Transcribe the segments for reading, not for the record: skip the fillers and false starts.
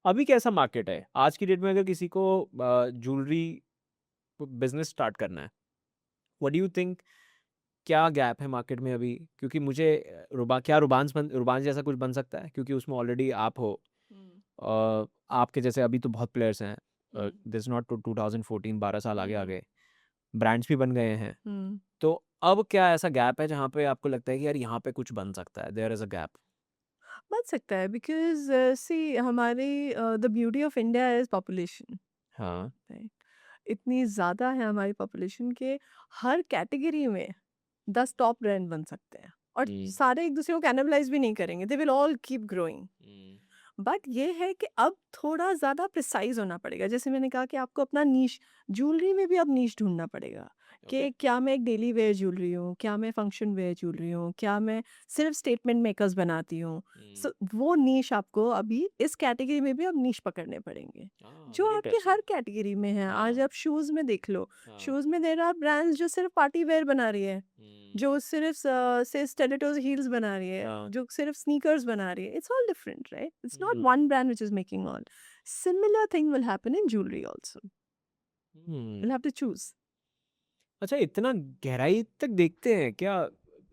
अभी कैसा मार्केट है आज की डेट में? अगर किसी को ज्वेलरी बिजनेस स्टार्ट करना है, व्हाट डू यू थिंक, क्या गैप है मार्केट में अभी? क्योंकि मुझे रुबान जैसा कुछ बन सकता है, क्योंकि उसमें ऑलरेडी आप हो। हम्म, आपके जैसे अभी तो बहुत प्लेयर्स हैं। हम्म, दिस नॉट टू 2014, 12 साल आगे हम्म, आगे ब्रांड्स भी बन गए हैं। हम्म। तो अब क्या ऐसा गैप है जहाँ पे आपको लगता है कि यार यहाँ पे कुछ बन सकता है, देयर इज अ गैप? बन सकता है बिकॉज सी हमारी the beauty of India is population. हाँ। इतनी ज़्यादा है हमारी पॉपुलेशन के हर कैटेगरी में 10 टॉप ब्रांड बन सकते हैं और हम्म, सारे एक दूसरे को कैनिबलाइज भी नहीं करेंगे, they will all keep growing. Hmm, but ये है कि अब थोड़ा ज़्यादा प्रिसाइज़ होना पड़ेगा। जैसे मैंने कहा कि आपको अपना नीश ज्वेलरी में भी अब नीश ढूँढना पड़ेगा ओके। कि क्या मैं एक डेली वेयर ज्वेलरी हूँ, क्या मैं फंक्शन वेयर ज्वेलरी हूँ, क्या मैं सिर्फ़ स्टेटमेंट मेकर्स बनाती हूँ। हम्म, सो वो नीश आपको अभी इस कैटेगरी में भी अब नीश पकड़ने पड़ेंगे, हाँ, जो वेरी आपके इंटरेस्टिंग। हर कैटेगरी में है। आज हाँ, आप शूज़ में देख लो, हाँ, शूज़ में देयर आर ब्रांड्स जो सिर्फ़ पार्टी वेयर बना रही है, हम्म, जो सिर्फ़ से स्टिलेटोज़ हील्स बना रही है, हाँ, जो सिर्फ़ स्नीकर्स बना रही है। It's all different, right? It's not hmm, one brand which is making all. Similar thing will happen in jewelry also. Hmm. You'll have to choose. अच्छा, इतना गहराई तक देखते हैं क्या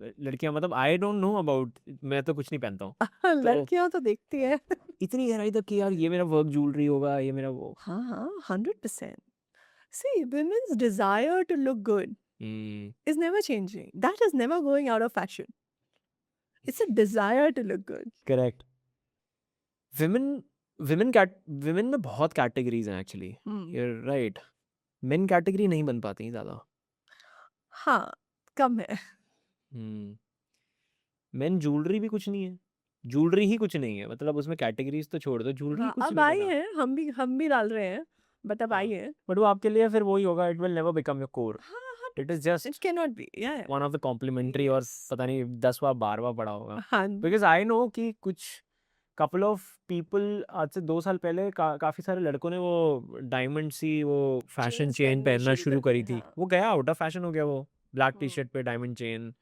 लड़कियां? मतलब आई डोंट नो अबाउट, मैं तो कुछ नहीं पहनता हूँ। तो लड़कियां तो देखती हैं। इतनी गहराई तक कि यार ये मेरा वर्क ज्वेलरी होगा, ये मेरा वो। हाँ हाँ, 100%. See, women's desire to look good hmm, is never changing. That is never going out of fashion. It's a desire to look good. Correct. Women women cat women में बहुत कैटेगरीज हैं actually. Hmm. You right. Men category नहीं बन पाती ज़्यादा। हाँ, कम है। हम्म। Main jewellery भी कुछ नहीं है, ज्वेलरी ही कुछ नहीं है, मतलब उसमें कैटेगरीज तो छोड़ दो, ज्वेलरी ही हाँ, कुछ अब नहीं आई बना। है, हम भी डाल रहे हैं, बट अब हाँ, आई है। बट वो आपके लिए फिर वही होगा, it will never become your core. हाँ, it is 100%. It just cannot be. Yeah. One of the complimentary, और Yes. पता नहीं 10वां 12वां पड़ा होगा। हाँ. बिकॉज आई नो कि कुछ कपल ऑफ पीपल आज से 2 साल पहले काफ़ी सारे लड़कों ने वो डायमंड सी वो फैशन चेन्स चेन पहनने पहनना शुरू शुरू कर करी दिए, थी, हाँ. वो गया आउट ऑफ फैशन हो गया वो, ब्लैक टी हम्म. शर्ट पे डायमंड चेन।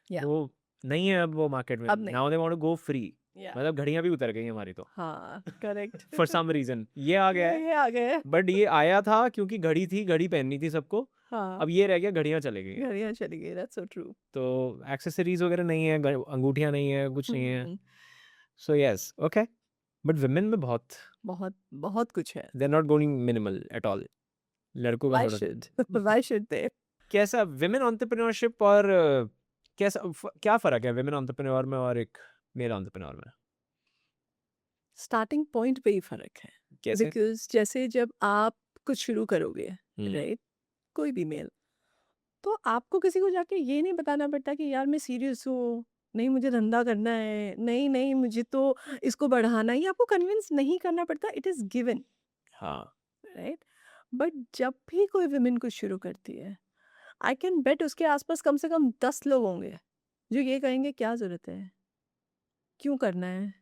या, वो नहीं है अब वो मार्केट में, अब नहीं. Now they want to go free. Yeah. मतलब घड़ियां भी उतर गई हमारी तो हाँ, करेक्ट. फॉर सम रीजन ये आ गया है। ये आ गए. बट ये आया था क्योंकि घड़ी थी, घड़ी पहननी थी सबको। हाँ, अब ये रह गया, घड़ियां चली गई हैं। घड़ियाँ चली गई, दैट्स सो ट्रू. तो एक्सेसरीज वगैरह नहीं है, अंगूठियां नहीं है, कुछ नहीं है। Hmm. So yes, okay. But women में बहुत, बहुत बहुत कुछ है. They are not going minimal at all. लड़कों का Why थोड़ा should? Why should they? कैसा विमेन एंटरप्रेन्योरशिप और कैसा क्या फर्क है विमेन एंटरप्रेन्योर में और एक मेल एंटरप्रेन्योर में? स्टार्टिंग पॉइंट पे ही फर्क है. कैसे? बिकॉज जैसे जब आप कुछ शुरू करोगे, हम्म, राइट, कोई भी मेल, तो आपको किसी को जाके ये नहीं बताना पड़ता कि यार मैं सीरियस हूँ, नहीं मुझे धंधा करना है, नहीं नहीं मुझे तो इसको बढ़ाना है, ये आपको कन्विंस नहीं करना पड़ता. इट इज़ गिवन, हाँ, राइट. बट जब भी कोई विमेन कुछ शुरू करती है, आई कैन बेट उसके आसपास कम से कम 10 लोग होंगे जो ये कहेंगे क्या ज़रूरत है, क्यों करना है,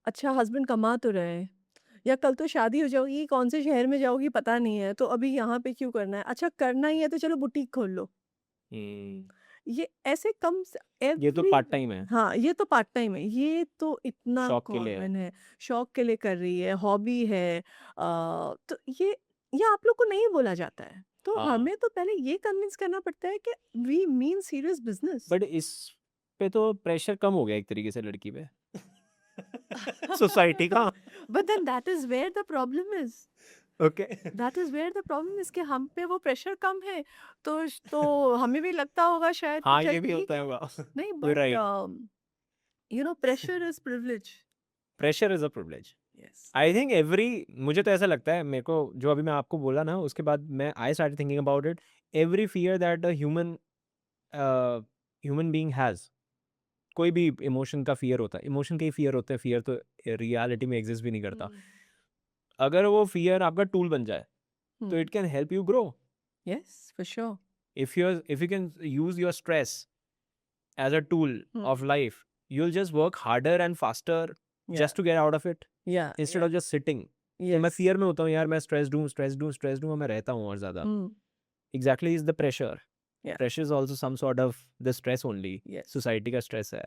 अच्छा हस्बैंड कमा तो रहे, या कल तो शादी हो जाएगी, कौन से शहर में जाओगी पता नहीं है, तो अभी यहाँ पे क्यों करना है, अच्छा करना ही है तो चलो बुटीक खोल लो. हम्म, ये ऐसे कम ये तो एवरी. पार्ट टाइम है, हाँ, ये तो पार्ट टाइम है, ये तो इतना शौक के लिए है। कॉमन है. शौक के लिए कर रही है, हॉबी है. तो ये आप लोग को नहीं बोला जाता है, तो हाँ, हमें तो पहले ये कन्विंस करना पड़ता है कि we mean serious business. But इस पे तो प्रेशर कम हो गया एक तरीके से लड़की पे सोसाइटी का। But then that is where the problem is. Okay. That is where the problem is कि हम पे वो प्रेशर कम है, तो हमें भी लगता होगा शायद कि हाँ, चल ये भी ठीक होता है. होगा। नहीं, you but right. Pressure is privilege. Pressure is a privilege. Yes. I think every, मुझे तो ऐसा लगता है, मेरे को जो अभी मैं आपको बोला ना उसके बाद मैं I start thinking about it. Every fear that a human being has, कोई भी इमोशन का फियर होता है, इमोशन के ही फियर होते हैं, फियर तो रियलिटी में एग्जिस्ट भी नहीं करता। अगर वो फियर आपका टूल बन जाए तो it can help you grow. Yes, for sure. If you can use your stress as a tool Hmm. of life, you'll just work harder and faster Yeah, just to get out of it, yeah, instead yeah. of just sitting. कि मैं Yes. Fear में होता हूँ यार, मैं stressed हूँ और मैं रहता हूँ और ज़्यादा। Hmm. Exactly is the pressure. Yeah. Pressure is also some sort of the stress only. Yes. Society का स्ट्रेस है।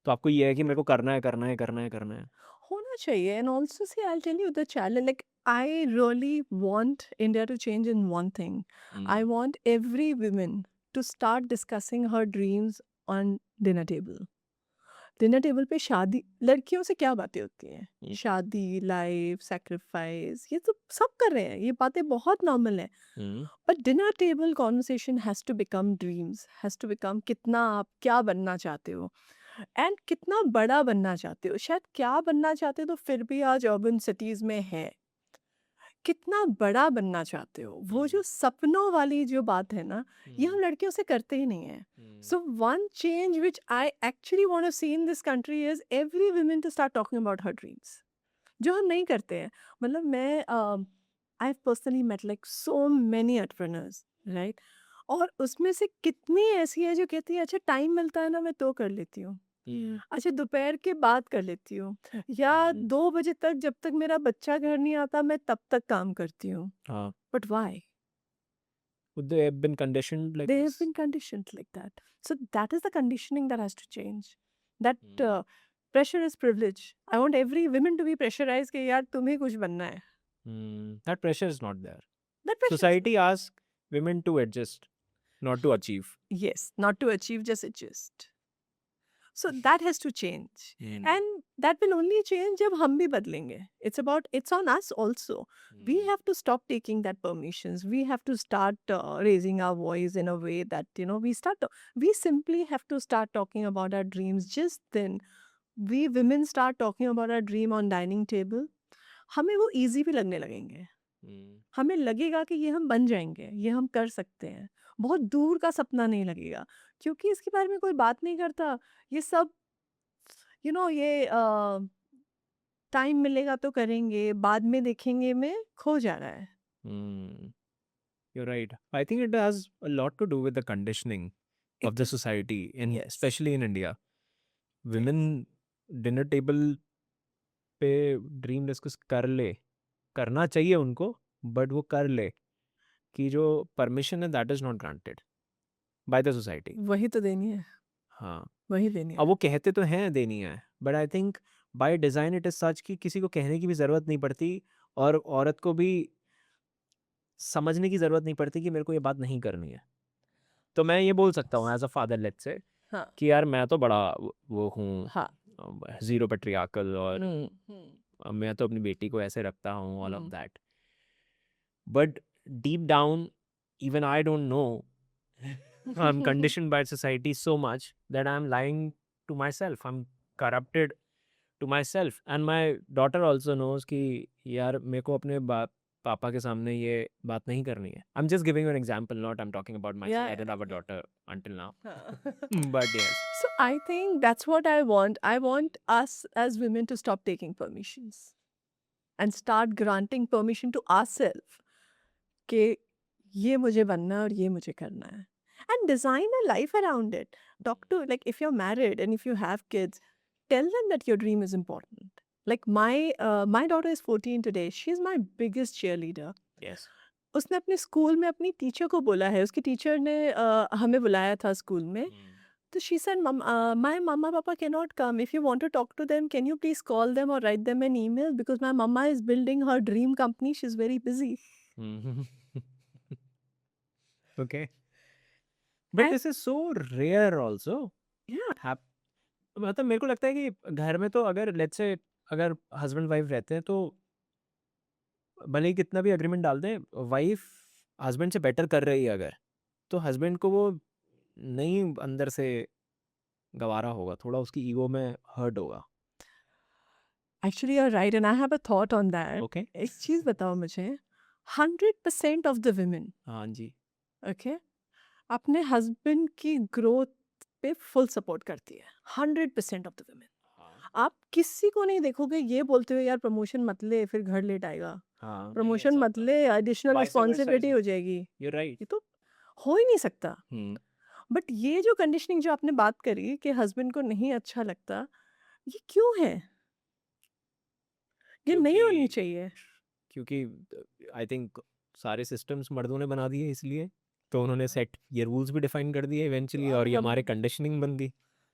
तो आपको ये है कि मेरे को करना है, करना है, करना है, करना है। होना चाहिए। And also see I tell you the challenge, like I really want India to change in one thing. I want every woman to start discussing her dreams on dinner table. Dinner table पे शादी, लड़कियों से क्या बातें होती हैं? हम्म, शादी, life, sacrifice, ये तो सब कर रहे हैं, ये बातें बहुत नॉर्मल हैं। Hmm, but dinner table conversation has to become dreams, has to become कितना आप क्या बनना चाहते हो एंड कितना बड़ा बनना चाहते हो। शायद क्या बनना चाहते हो तो फिर भी आज अर्बन सिटीज़ में है। कितना बड़ा बनना चाहते हो, वो जो सपनों वाली जो बात है ना, ये हम लड़कियों से करते ही नहीं हैं। So one change which I actually want to see in this country is every woman to start talking about her dreams, जो हम नहीं करते हैं। मतलब मैं I have personally met like so many entrepreneurs, right? और उसमें से कितनी ऐसी है जो कहती है अच्छा टाइम मिलता है ना मैं तो कर लेती हूँ, अच्छा दोपहर के बाद कर लेती हूँ, या 2 बजे तक जब तक मेरा बच्चा घर नहीं आता मैं तब तक काम करती हूँ। हाँ, but why? they have been conditioned like They have this. been conditioned like that. So that is the conditioning that has to change. That pressure is privilege. I want every woman to be pressurized कि यार तुम्हें कुछ बनना है. That pressure is not there. That pressure is, Society asks women to adjust, not to achieve. yes, not to achieve, just adjust. So that has to change. And that will only change जब हम भी बदलेंगे. It's on us also. We have to stop taking that permissions. We have to start raising our voice in a way that, we simply have to start talking about our dreams. Just then, we women start talking about our dream on dining table. हमें वो easy भी लगने लगेंगे. हमें लगेगा कि ये हम बन जाएंगे, ये हम कर सकते हैं। बहुत दूर का सपना नहीं लगेगा, क्योंकि इसके बारे में कोई बात नहीं करता। ये सब ये टाइम मिलेगा तो करेंगे, बाद में देखेंगे में खो जा रहा है। You're right. I think it has a lot to do with the conditioning of the It- society, in yes. especially in India. Women dinner table पे ड्रीम डिस्कस कर ले, करना चाहिए उनको, बट वो कर ले कि जो परमिशन है that is not granted by the society. वही तो देनी है, हाँ, वही देनी अब है। वो कहते तो हैं देनी है, but I think by design it is such कि किसी को कहने की भी ज़रूरत नहीं पड़ती, और औरत को भी समझने की ज़रूरत नहीं पड़ती कि मेरे को ये बात नहीं करनी है. तो मैं ये बोल सकता हूँ as a father let's say हाँ, कि यार मैं तो बड़ा वो हूँ, हाँ। ज़ीरो पेट्रियार्कल, और मैं तो अपनी बेटी को ऐसे रखता हूँ, all of hmm. That. But deep down, even I don't know. I'm conditioned by society so much that I'm lying to myself. I'm corrupted to myself. And my daughter also knows कि यार मेरे को अपने पापा के सामने ये बात नहीं करनी है. I'm just giving you an example, not I'm talking about myself. Yeah, I didn't have a yeah. daughter until now. हाँ. But yes. So I think that's what I want. I want us as women to stop taking permissions and start granting permission to ourselves कि ये मुझे बनना है और ये मुझे करना है. And design a life around it. Talk to, like, if you're married and if you have kids, tell them that your dream is important. Like my daughter is 14 today. She's my biggest cheerleader. Yes. उसने अपने school में अपनी teacher को बोला है, उसकी teacher ने हमें बुलाया था स्कूल में. तो she said, my mama papa cannot come. If you want to talk to them, can you please call them or write them an email? Because my mama is building her dream company. She's very busy. Okay. But And this is so rare also. yeah, मतलब मेरे को लगता है कि घर में तो अगर लेट्स से अगर हस्बैंड वाइफ रहते हैं तो भले ही कितना भी एग्रीमेंट डाल दें, वाइफ हस्बैंड से बेटर कर रही है अगर, तो हस्बैंड को वो नहीं अंदर से गवारा होगा, थोड़ा उसकी ईगो में हर्ट होगा. actually you're right. And I have a thought on that. Okay. एक चीज बताओ मुझे, 100% of the women, हाँ जी. okay, अपने हस्बैंड की ग्रोथ पे फुल सपोर्ट करती है. 100% ऑफ द वुमेन. हाँ, आप किसी को नहीं देखोगे ये बोलते हुए यार प्रमोशन मत ले फिर घर लेट आएगा, हाँ, प्रमोशन मत ले additional Vice versa responsibility is- हो जाएगी. you're right. ये तो हो ही नहीं सकता. हम्म. बट ये जो कंडीशनिंग जो आपने बात करी कि हस्बैंड को नहीं अच्छा लगता, ये क्यों है? ये नहीं होनी क्योंकि चाहिए. क्योंकि आई थिंक सारे सिस्टम्स मर्दों ने बना दिए, इसलिए तो उन्होंने सेट ये रूल्स भी डिफाइन कर दिए इवेंचुअली, तो और ये अब हमारे कंडीशनिंग बन दी.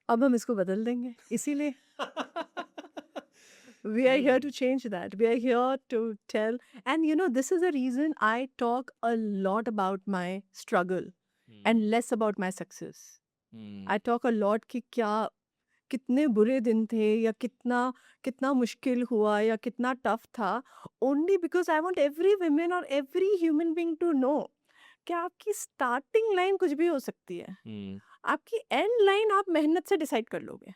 अब हम इसको बदल देंगे इसीलिए. We are here to change that. We are here to tell. And this is the reason I talk a lot about my struggle and less about my success. I talk a lot कि क्या कितने बुरे दिन थे या कितना कितना मुश्किल हुआ या कितना टफ था, only because I want every women और every human being to know कि आपकी स्टार्टिंग लाइन कुछ भी हो सकती है, आपकी एंड लाइन आप मेहनत से डिसाइड कर लोगे.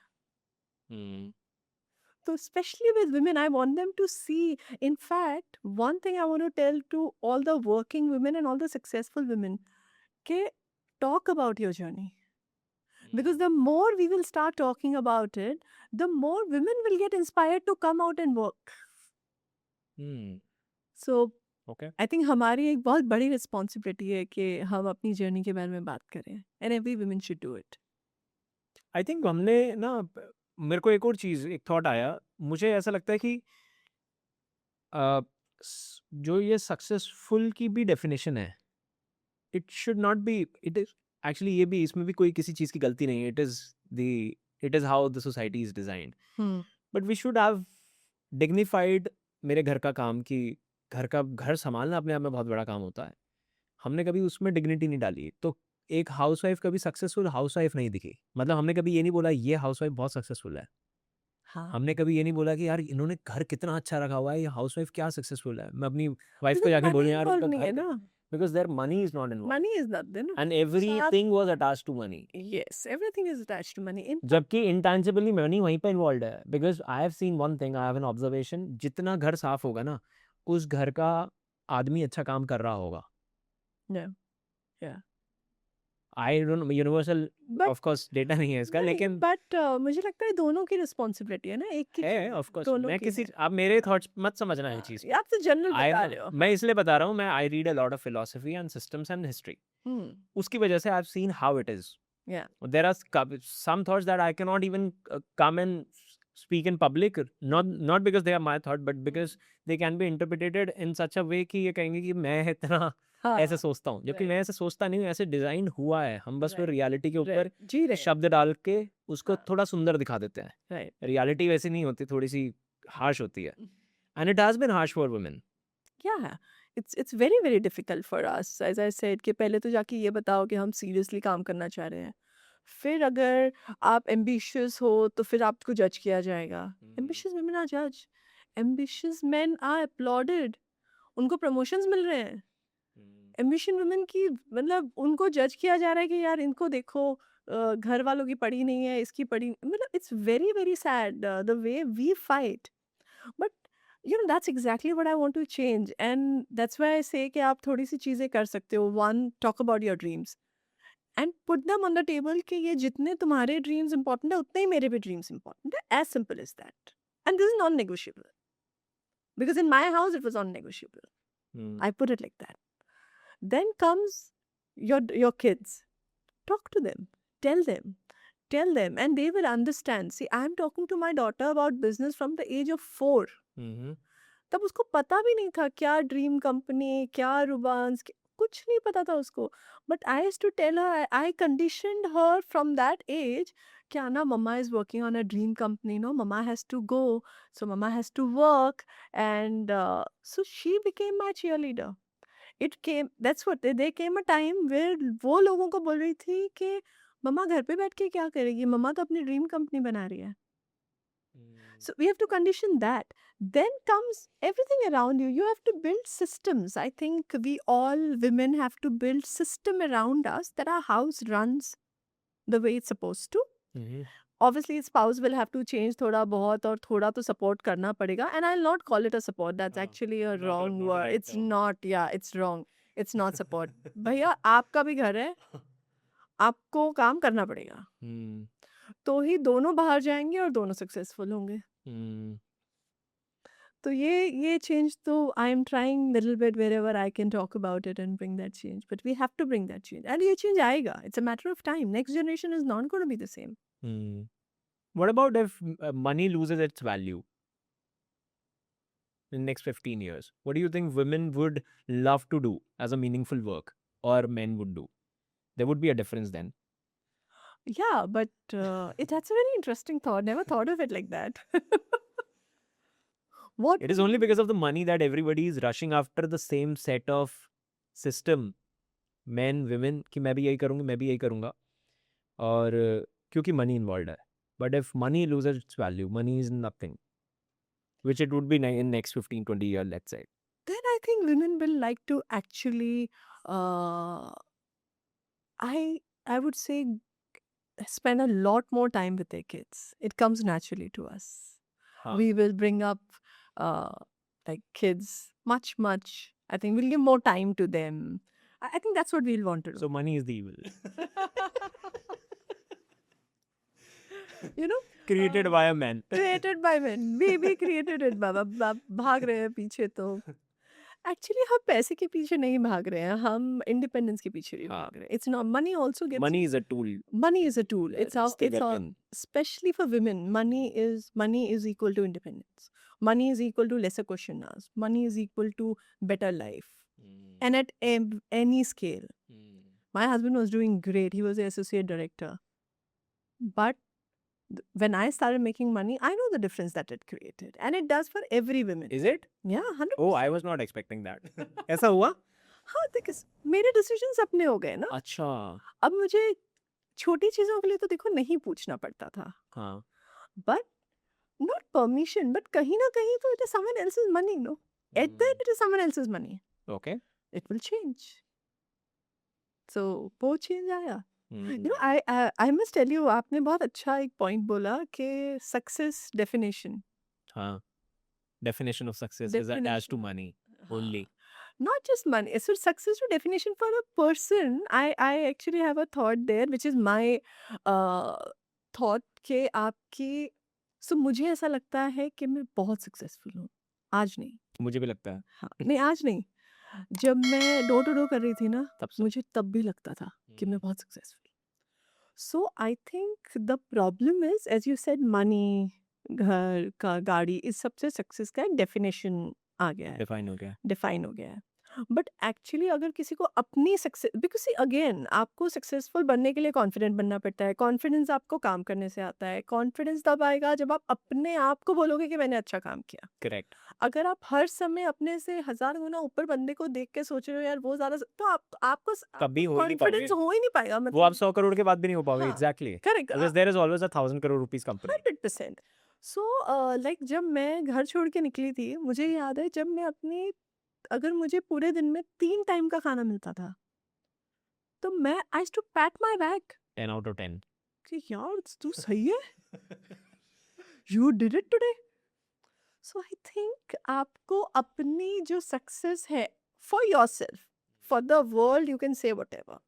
So especially with women, I want them to see. In fact, one thing I want to tell to all the working women and all the successful women, okay, talk about your journey. Because the more we will start talking about it, the more women will get inspired to come out and work. So Okay. I think हमारी एक बहुत बड़ी responsibility है कि हम अपनी journey के बारे में बात करें. And every woman should do it. I think हमने ना मेरे को एक और चीज़ एक थॉट आया. मुझे ऐसा लगता है कि जो ये सक्सेसफुल की भी डेफिनेशन है, it should not be, it is actually ये भी, इसमें भी कोई किसी चीज़ की गलती नहीं है. It is how the society is designed. But we should have dignified. मेरे घर का काम कि घर संभालना अपने आप में बहुत बड़ा काम होता है. हमने कभी उसमें डिग्निटी नहीं डाली. तो एक हाउसवाइफ कभी सक्सेसफुल हाउसवाइफ नहीं दिखी. मतलब हमने कभी ये नहीं बोला ये हाउसवाइफ बहुत सक्सेसफुल है. हाँ. हमने कभी ये नहीं बोला कि यार इन्होंने घर कितना अच्छा रखा हुआ है, ये हाउसवाइफ क्या सक्सेसफुल है. मैं अपनी वाइफ को Because जाके money बोलूं यार involved उनका नहीं है घर, ना. Because there money is not involve Money is not there, no? And everything was attached to money. Yes, everything is attached to money. In जबकि इंटेंजिबली मनी वहीं पे इन्वॉल्व है. Because I have seen one thing, I have an observation, जितना घर साफ होगा ना उस घर का आदमी अच्छा काम कर रहा होगा. Yeah, yeah. I don't universal But of course data नहीं है इसका, नहीं, लेकिन but मुझे लगता है दोनों की रिस्पॉन्सिबिलिटी है ना, एक की है नहीं, ऑफ कोर्स. दोनों मैं की किसी, है. आप मेरे थॉट्स मत समझना ये चीज़. आप तो जनरल आई बता रहे हो. मैं इसलिए बता रहा हूँ, मैं I read a lot of philosophy and systems and history. उसकी वजह से I have seen how it is. Yeah. There are some thoughts that I cannot even come and speak in public, not because they are my thought, but because they can be interpreted in such a way कि ये कहेंगे कि मैं इतना हाँ, ऐसे सोचता हूँ, जबकि right. मैं ऐसे सोचता नहीं हूँ. ऐसे डिजाइन हुआ है, हम बस फिर Right. रियलिटी के ऊपर Right. जी रहे हैं. शब्द डाल के उसको हाँ. थोड़ा सुंदर दिखा देते हैं. Right. रियलिटी वैसी नहीं होती, थोड़ी सी हार्श होती है. And it has been harsh for women. Yeah, it's very very difficult for us, as I said, कि पहले तो जाके ये बताओ कि हम seriously काम करना चाह रहे हैं. फिर अगर आप ambitious हो तो फिर आपको जज किया जाएगा. Ambitious women are judged. Ambitious men are applauded. उनको promotions मिल रहे हैं. Ambition women की मतलब उनको जज किया जा रहा है कि यार इनको देखो, घर वालों की पड़ी नहीं है, इसकी पड़ी, मतलब it's very very sad the way we fight. But that's exactly what I want to change, and that's why I say कि आप थोड़ी सी चीज़ें कर सकते हो. One, talk about your dreams and put them on the table कि ये जितने तुम्हारे dreams important है उतने ही मेरे भी dreams important है. As simple as that. And this is non-negotiable. Because in my house it was non-negotiable. I put it like that. Then comes your kids. Talk to them. Tell them, and they will understand. See, I'm talking to my daughter about business from the age of 4. तब उसको पता भी नहीं था क्या dream company, क्या रुबान्स, कुछ नहीं पता था उसको. But I used to tell her, I conditioned her from that age क्या ना, mumma is working on a dream company, no, mumma has to go, so mumma has to work, and so she became my cheerleader. It came, that's what, they came a time where वो लोगों को बोल रही थी कि मम्मा घर पे बैठ के क्या करेगी, मम्मा तो अपनी ड्रीम कंपनी बना रही है. So we have to condition that. Then comes everything around you. You have to build systems. I think we all women have to build system around us that our house runs the way it's supposed to. Obviously, spouse will have to change thoda bahut, और थोड़ा तो support करना पड़ेगा. And I'll not call it a support. That's actually a wrong word. It's not. Yeah, it's wrong. It's not support. भैया आपका भी घर है, आपको काम करना पड़ेगा. तो ही दोनों बाहर जाएंगे और दोनों सक्सेसफुल होंगे. तो ये चेंज तो I am trying little bit wherever I can talk about it and bring that change. But we have to bring that change. And ये change आएगा. It's a matter of time. Next generation is not going to be the same. What about if money loses its value in the next 15 years? What do you think women would love to do as a meaningful work, or men would do? There would be a difference then. Yeah, but that's a very interesting thought. Never thought of it like that. what It is only because of the money that everybody is rushing after the same set of system, men, women, कि मैं भी यही करूँगी, मैं भी यही करूँगा, और क्योंकि money involved है. But if money loses its value, money is nothing, which it would be in next 15, 20 years, let's say. then I think women will like to actually uh, I would say spend a lot more time with their kids. It comes naturally to us. हाँ. We will bring up uh, like kids much. I think we'll give more time to them. I think that's what we'll want to do. So money is the evil. You know, Created by a man. created by men. We created it, बाबा. भाग रहे हैं पीछे तो. Actually, हम पैसे के पीछे नहीं भाग रहे हैं. हम independence के पीछे भी हाँ. भाग रहे हैं. It's not money also gets. Money is a tool. Money is a tool. It's our, It's the it's our, weapon. especially for women. Money is equal to independence. Money is equal to lesser question asked. Money is equal to better life, and at any scale. My husband was doing great. He was the associate director. But when I started making money, I know the difference that it created. And it does for every woman. Is it? Yeah, 100%. Oh, I was not expecting that. ऐसा हुआ? हाँ, देखो, मेरे decisions अपने हो गए ना. अच्छा. अब मुझे छोटी चीजों के लिए तो देखो नहीं पूछना पड़ता था. हाँ. But not permission, but कहीं ना कहीं तो it is someone else's money, no? At the end, it is someone else's money. Okay. It will change. So, वो change आया. Hmm. You know, I must tell you, आपने बहुत अच्छा एक point बोला कि success definition. हाँ. Definition of success is attached to money only. Not just money. So success to definition for a person, I actually have a thought there, which is my thought कि आपकी. So मुझे ऐसा लगता है कि मैं बहुत successful हूँ. आज नहीं. मुझे भी लगता है. हाँ, नहीं आज नहीं. जब मैं डोर टू डोर कर रही थी ना, तब से. मुझे तब भी लगता था कि मैं बहुत successful. So I think the problem is, as you said, money, घर का गाड़ी, इस सबसे सक्सेस का डेफिनेशन आ गया है, Define हो गया. डिफाइन हो गया है. बट एक्चुअली अगर किसी को अपनी सक्सेस, बिकॉज अगेन आपको सक्सेसफुल बनने के लिए कॉन्फिडेंट बनना पड़ता है. कॉन्फिडेंस आपको काम करने से आता है. कॉन्फिडेंस तब आएगा जब आप अपने आप को बोलोगे कि मैंने अच्छा काम किया. Correct. अगर आप हर समय अपने से 1000 गुना ऊपर बंदे को देख के सोच रहे हो यार वो ज्यादा, तो आपको कभी हो ही नहीं कॉन्फिडेंस पाओगे. हो ही नहीं पाएगा. वो आप 100 करोड़ के बाद भी नहीं हो पाओगे. हाँ, Exactly. Correct. Because there is always a 1,000 crore rupees company. 100%. So like जब मैं घर छोड़ के निकली थी, मुझे याद है जब मैं अपनी, अगर मुझे पूरे दिन में 3 टाइम का खाना मिलता था, तो मैं I to pat my back 10 out of 10. कि यार तू सही है, you did it today. So I think आपको अपनी जो सक्सेस है for yourself, for the world you can say whatever,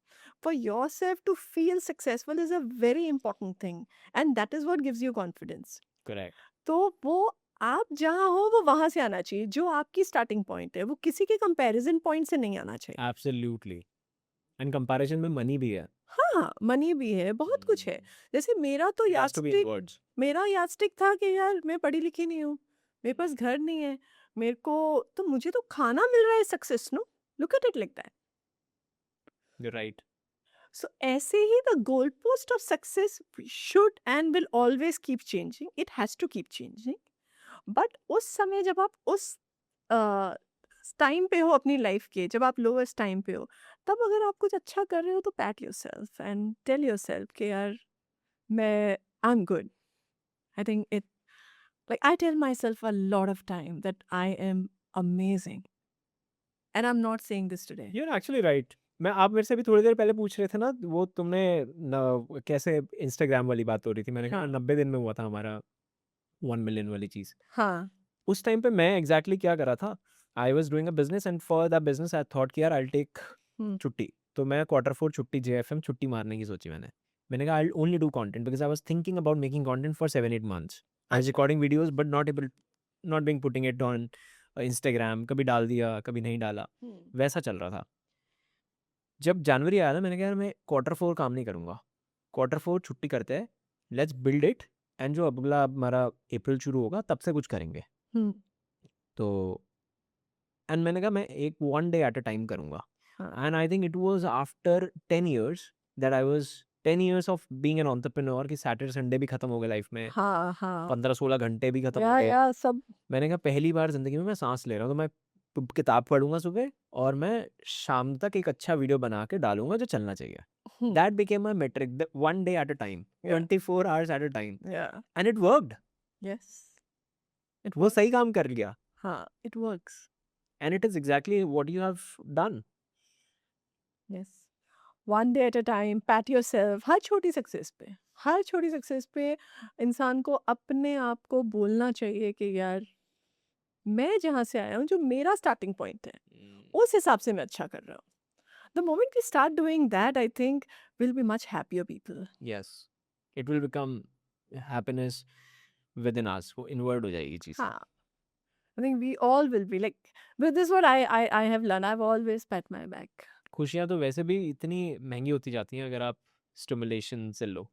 for yourself to feel successful is a very important thing, and that is what gives you confidence. Correct. तो वो आप जहाँ हो वो वहां से आना चाहिए, जो आपकी स्टार्टिंग पॉइंट है, वो किसी के कंपैरिजन पॉइंट से नहीं आना चाहिए. Absolutely. And comparison में money भी है. हाँ, मनी भी है, बहुत कुछ है. जैसे मेरा तो It has to be in यादस्टिक words. मेरा यादस्टिक था कि यार मैं पढ़ी लिखी नहीं हूँ, मेरे पास घर नहीं है, मेरे को तो मुझे तो खाना मिल रहा है success. No, look at it like that. You're right. So ऐसे ही the goalpost of success should and will always keep changing. It has to keep changing. But उस समय जब आप उस टाइम पे हो अपनी लाइफ के, जब आप लोवेस्ट टाइम पे हो, तब अगर आप कुछ अच्छा कर रहे हो तो pat yourself and tell yourself कि यार मैं I am good. I think it, like I tell myself a lot of time that I am amazing. And I'm not saying this today. You're actually right. आप मेरे से भी थोड़ी देर पहले पूछ रहे थे ना, वो तुमने कैसे इंस्टाग्राम वाली बात हो रही थी. मैंने कहा हाँ. 90 दिन में हुआ था हमारा 1 मिलियन वाली चीज. हाँ. उस टाइम पे मैं एग्जैक्टली क्या कर रहा था, I was doing a business and for that business I thought कि यार आई टेक छुट्टी. तो मैं Q4 छुट्टी JFM छुट्टी मारने की सोची. मैंने कहा I only do content because I was thinking about making content for 7-8 months. I was recording videos but not being putting it on Instagram. कभी डाल दिया, कभी नहीं डाला, वैसा चल रहा था. जब जनवरी आया ना, मैंने कहा यार मैं Q4 काम नहीं करूँगा, Q4 छुट्टी करते हैं, लेट्स बिल्ड इट, एंड जो अगला हमारा अप्रैल शुरू होगा तब से कुछ करेंगे. तो एंड मैंने कहा मैं एक 1 day at a time करूँगा. And I think it was after 10 years that I was 10 years of being an entrepreneur कि सैटरडे संडे भी खत्म हो गए लाइफ में, हाँ, हाँ। 15-16 घंटे भी खत्म हो या गए। सब मैंने कहा पहली बार ज़िंदगी में मैं सांस ले रहा हूँ, तो मैं किताब पढ़ूंगा सुबह और मैं शाम तक एक अच्छा वीडियो बना के डालूंगा जो चलना चाहिए। Hmm, that became my metric, one day at a time, या 24 hours at a time, या and it worked. Yes, it वो वर्क सही काम कर लिया, हाँ, it works, and it is exactly what you have done. Yes. One day at a time, pat yourself. हर छोटी सक्सेस पे इंसान को अपने आप को बोलना चाहिए कि यार, मैं जहाँ से आया हूँ, जो मेरा स्टार्टिंग पॉइंट है, उस हिसाब से मैं अच्छा कर रहा हूँ। The moment we start doing that, I think will be much happier people. Yes, it will become happiness within us, वो inward हो जाएगी चीज़। हाँ, I think we all will be like, but this what I have learn, I have always pat my back. खुशियाँ तो वैसे भी इतनी महंगी होती जाती हैं अगर आप स्टिमुलेशन से लो।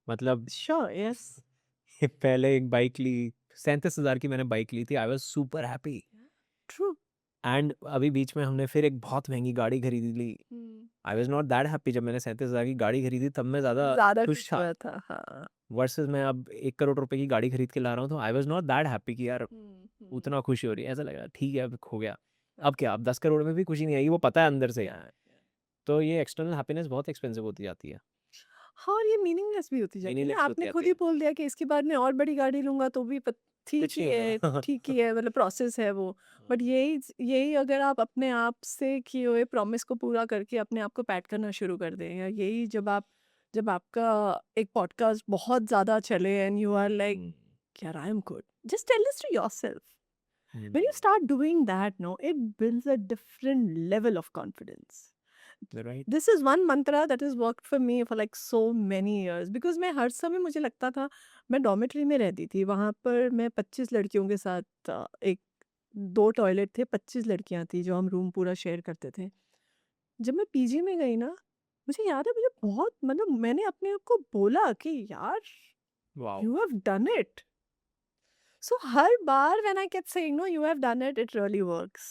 मतलब श्योर, यस। पहले एक बाइक ली, 37,000 की मैंने बाइक ली थी, I was super happy. True. And अभी बीच में हमने फिर एक बहुत महंगी गाड़ी खरीदी ली। I was not that happy जब मैंने 37,000 की गाड़ी खरीदी, तब मैं ज़्यादा ज़्यादा खुश खुश था। हुआ था, हाँ। वर्सेस मैं अब 1 करोड़ रुपए की गाड़ी खरीद के ला रहा हूँ, तो आई वाज नॉट दैट हैप्पी कि यार उतना खुशी हो रही है। ऐसा लग रहा है ठीक है अब हो गया, अब क्या, अब 10 करोड़ में भी खुशी नहीं आएगी, वो पता है अंदर से। तो ये एक्सटर्नल हैप्पीनेस बहुत एक्सपेंसिव होती जाती है, हाँ, और ये मीनिंगलेस भी होती जाती है ना। मीनिंगलेस होती आपने खुद जाती ही है। बोल दिया कि इसके बाद मैं और बड़ी गाड़ी लूँगा तो भी ठीक कुछ ही नहीं है, होगा। ठीक ही है, मतलब प्रोसेस है वो। बट यही अगर आप अपने आप से किए हुए प्रॉमिस को पूरा करके अपने आप को पैट करना शुरू कर दें, या यही जब आपका एक पॉडकास्ट बहुत ज़्यादा चले एंड यू आर लाइक, यार I am good, just tell this to yourself. When you start doing that, no, it builds a different level of confidence. Right. This is one mantra that has worked for me for like so many years, because मैं हर समय, मुझे लगता था, मैं dormitory में रहती थी, वहाँ पर मैं 25 लड़कियों के साथ एक 2 टॉयलेट थे, 25 लड़कियाँ थी जो हम रूम पूरा शेयर करते थे। जब मैं पीजी में गई ना, मुझे याद है, मुझे बहुत, मतलब मैंने अपने आप को बोला कि यार, wow. You have done it. So हर बार when I kept saying no, you have done it, it really works.